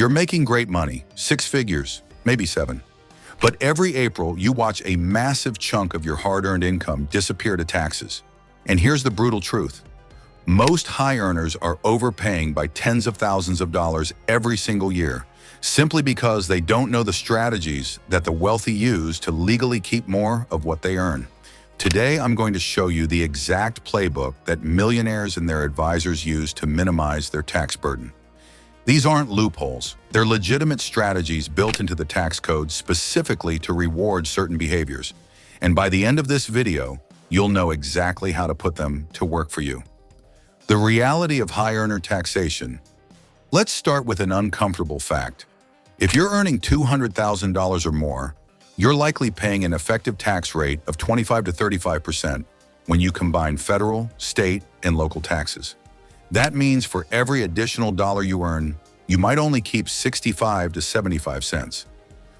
You're making great money, 6 figures, maybe 7. But every April, you watch a massive chunk of your hard-earned income disappear to taxes. And here's the brutal truth. Most high earners are overpaying by tens of thousands of dollars every single year, simply because they don't know the strategies that the wealthy use to legally keep more of what they earn. Today, I'm going to show you the exact playbook that millionaires and their advisors use to minimize their tax burden. These aren't loopholes. They're legitimate strategies built into the tax code specifically to reward certain behaviors. And by the end of this video, you'll know exactly how to put them to work for you. The reality of high earner taxation. Let's start with an uncomfortable fact. If you're earning $200,000 or more, you're likely paying an effective tax rate of 25 to 35% when you combine federal, state, and local taxes. That means for every additional dollar you earn, you might only keep 65 to 75 cents.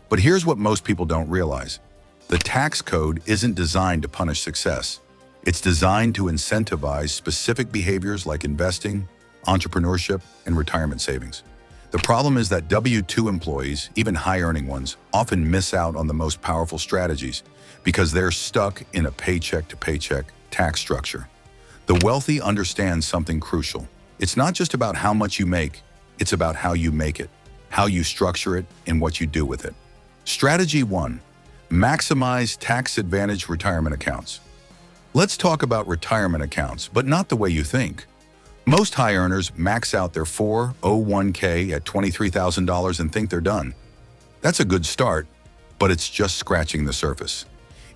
But here's what most people don't realize. The tax code isn't designed to punish success. It's designed to incentivize specific behaviors like investing, entrepreneurship, and retirement savings. The problem is that W-2 employees, even high-earning ones, often miss out on the most powerful strategies because they're stuck in a paycheck-to-paycheck tax structure. The wealthy understand something crucial. It's not just about how much you make, it's about how you make it, how you structure it, and what you do with it. Strategy 1. Maximize tax-advantaged retirement accounts. Let's talk about retirement accounts, but not the way you think. Most high earners max out their 401k at $23,000 and think they're done. That's a good start, but it's just scratching the surface.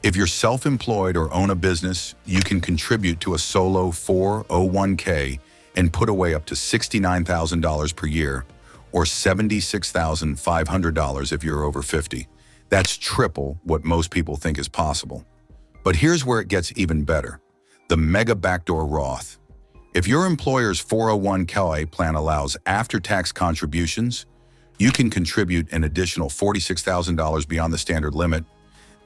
If you're self-employed or own a business, you can contribute to a solo 401k and put away up to $69,000 per year, or $76,500 if you're over 50. That's triple what most people think is possible. But here's where it gets even better. The mega backdoor Roth. If your employer's 401k plan allows after-tax contributions, you can contribute an additional $46,000 beyond the standard limit,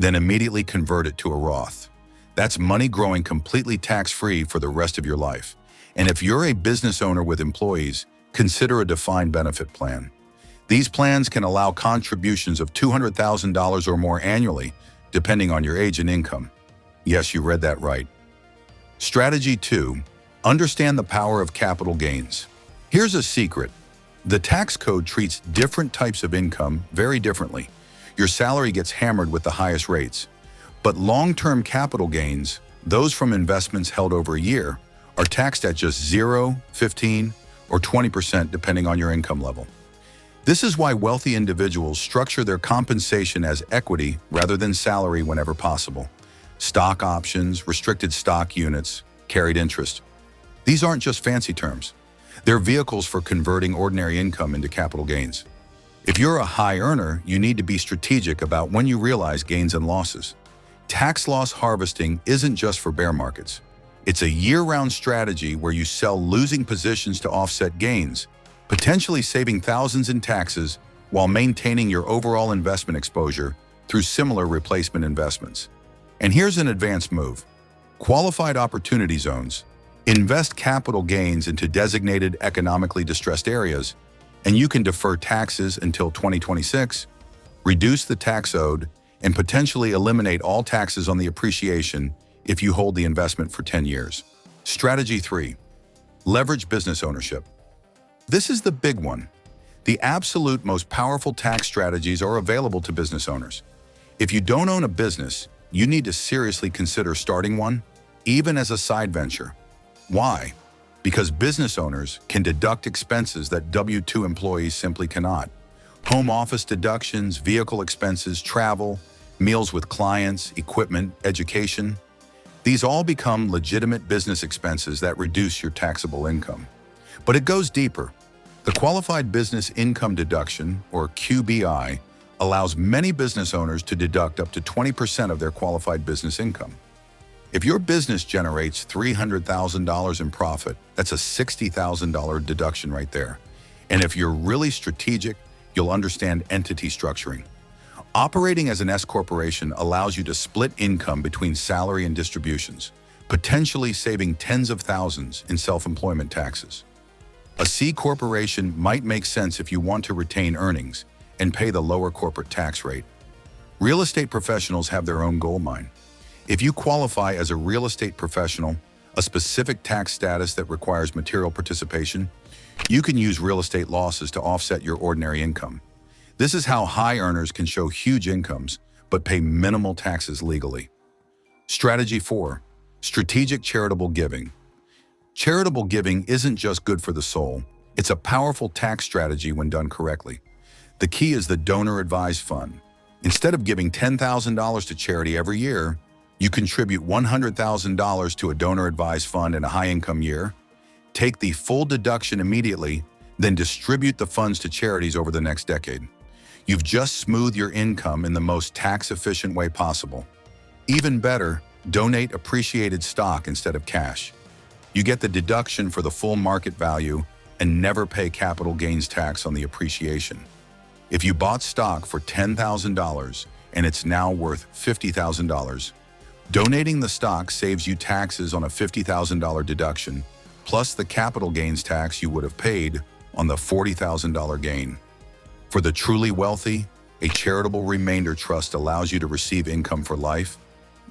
then immediately convert it to a Roth. That's money growing completely tax-free for the rest of your life. And if you're a business owner with employees, consider a defined benefit plan. These plans can allow contributions of $200,000 or more annually, depending on your age and income. Yes, you read that right. Strategy 2. Understand the power of capital gains. Here's a secret. The tax code treats different types of income very differently. Your salary gets hammered with the highest rates. But long-term capital gains, those from investments held over a year, are taxed at just 0, 15, or 20% depending on your income level. This is why wealthy individuals structure their compensation as equity rather than salary whenever possible. Stock options, restricted stock units, carried interest. These aren't just fancy terms. They're vehicles for converting ordinary income into capital gains. If you're a high earner, you need to be strategic about when you realize gains and losses. Tax loss harvesting isn't just for bear markets. It's a year-round strategy where you sell losing positions to offset gains, potentially saving thousands in taxes while maintaining your overall investment exposure through similar replacement investments. And here's an advanced move. Qualified opportunity zones. Invest capital gains into designated economically distressed areas, and you can defer taxes until 2026, reduce the tax owed, and potentially eliminate all taxes on the appreciation if you hold the investment for 10 years. Strategy 3. Leverage business ownership. This is the big one. The absolute most powerful tax strategies are available to business owners. If you don't own a business, you need to seriously consider starting one, even as a side venture. Why? Because business owners can deduct expenses that W-2 employees simply cannot. Home office deductions, vehicle expenses, travel, meals with clients, equipment, education. These all become legitimate business expenses that reduce your taxable income. But it goes deeper. The Qualified Business Income Deduction, or QBI, allows many business owners to deduct up to 20% of their qualified business income. If your business generates $300,000 in profit, that's a $60,000 deduction right there. And if you're really strategic, you'll understand entity structuring. Operating as an S corporation allows you to split income between salary and distributions, potentially saving tens of thousands in self-employment taxes. A C corporation might make sense if you want to retain earnings and pay the lower corporate tax rate. Real estate professionals have their own gold mine. If you qualify as a real estate professional, a specific tax status that requires material participation, you can use real estate losses to offset your ordinary income. This is how high earners can show huge incomes but pay minimal taxes legally. Strategy 4. Strategic charitable giving. Charitable giving isn't just good for the soul, it's a powerful tax strategy when done correctly. The key is the donor-advised fund. Instead of giving $10,000 to charity every year, you contribute $100,000 to a donor-advised fund in a high-income year, take the full deduction immediately, then distribute the funds to charities over the next decade. You've just smoothed your income in the most tax-efficient way possible. Even better, donate appreciated stock instead of cash. You get the deduction for the full market value and never pay capital gains tax on the appreciation. If you bought stock for $10,000 and it's now worth $50,000, donating the stock saves you taxes on a $50,000 deduction, plus the capital gains tax you would have paid on the $40,000 gain. For the truly wealthy, a charitable remainder trust allows you to receive income for life,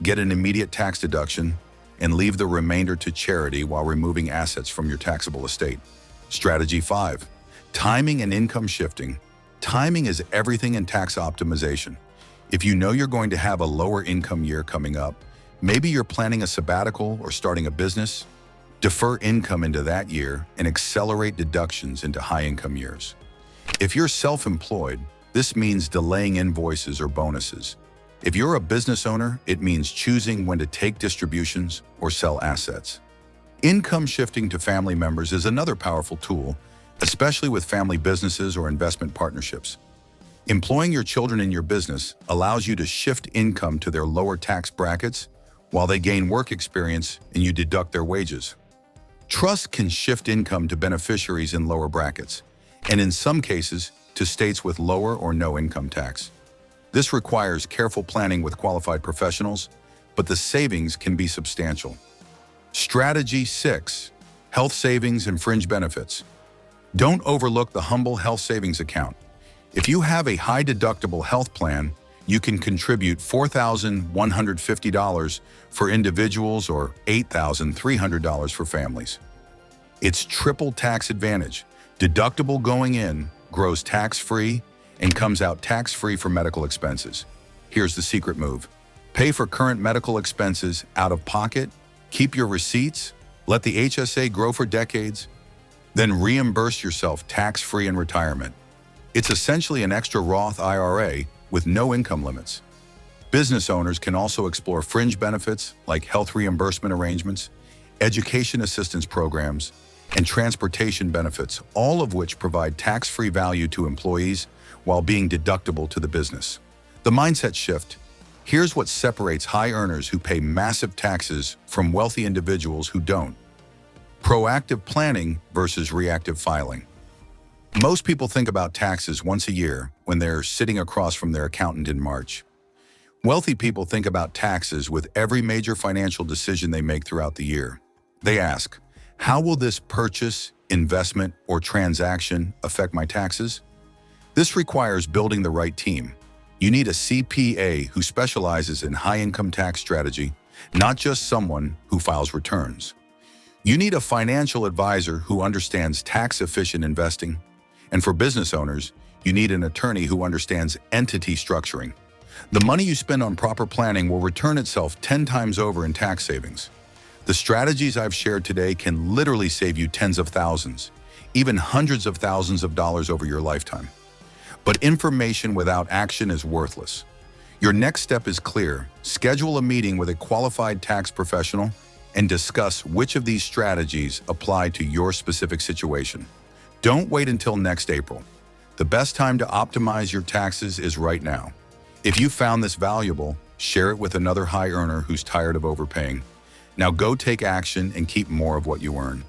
get an immediate tax deduction, and leave the remainder to charity while removing assets from your taxable estate. Strategy 5. Timing and income shifting. Timing is everything in tax optimization. If you know you're going to have a lower income year coming up, maybe you're planning a sabbatical or starting a business, defer income into that year and accelerate deductions into high-income years. If you're self-employed, this means delaying invoices or bonuses. If you're a business owner, it means choosing when to take distributions or sell assets. Income shifting to family members is another powerful tool, especially with family businesses or investment partnerships. Employing your children in your business allows you to shift income to their lower tax brackets while they gain work experience and you deduct their wages. Trusts can shift income to beneficiaries in lower brackets, and in some cases, to states with lower or no income tax. This requires careful planning with qualified professionals, but the savings can be substantial. Strategy 6. Health savings and fringe benefits. Don't overlook the humble health savings account. If you have a high-deductible health plan, you can contribute $4,150 for individuals or $8,300 for families. It's triple tax advantage. Deductible going in, grows tax-free, and comes out tax-free for medical expenses. Here's the secret move. Pay for current medical expenses out of pocket, keep your receipts, let the HSA grow for decades, then reimburse yourself tax-free in retirement. It's essentially an extra Roth IRA with no income limits. Business owners can also explore fringe benefits like health reimbursement arrangements, education assistance programs, and transportation benefits, all of which provide tax-free value to employees while being deductible to the business. The mindset shift. Here's what separates high earners who pay massive taxes from wealthy individuals who don't. Proactive planning versus reactive filing. Most people think about taxes once a year when they're sitting across from their accountant in March. Wealthy people think about taxes with every major financial decision they make throughout the year. They ask, how will this purchase, investment, or transaction affect my taxes? This requires building the right team. You need a CPA who specializes in high-income tax strategy, not just someone who files returns. You need a financial advisor who understands tax-efficient investing. And for business owners, you need an attorney who understands entity structuring. The money you spend on proper planning will return itself 10 times over in tax savings. The strategies I've shared today can literally save you tens of thousands, even hundreds of thousands of dollars over your lifetime. But information without action is worthless. Your next step is clear. Schedule a meeting with a qualified tax professional and discuss which of these strategies apply to your specific situation. Don't wait until next April. The best time to optimize your taxes is right now. If you found this valuable, share it with another high earner who's tired of overpaying. Now go take action and keep more of what you earn.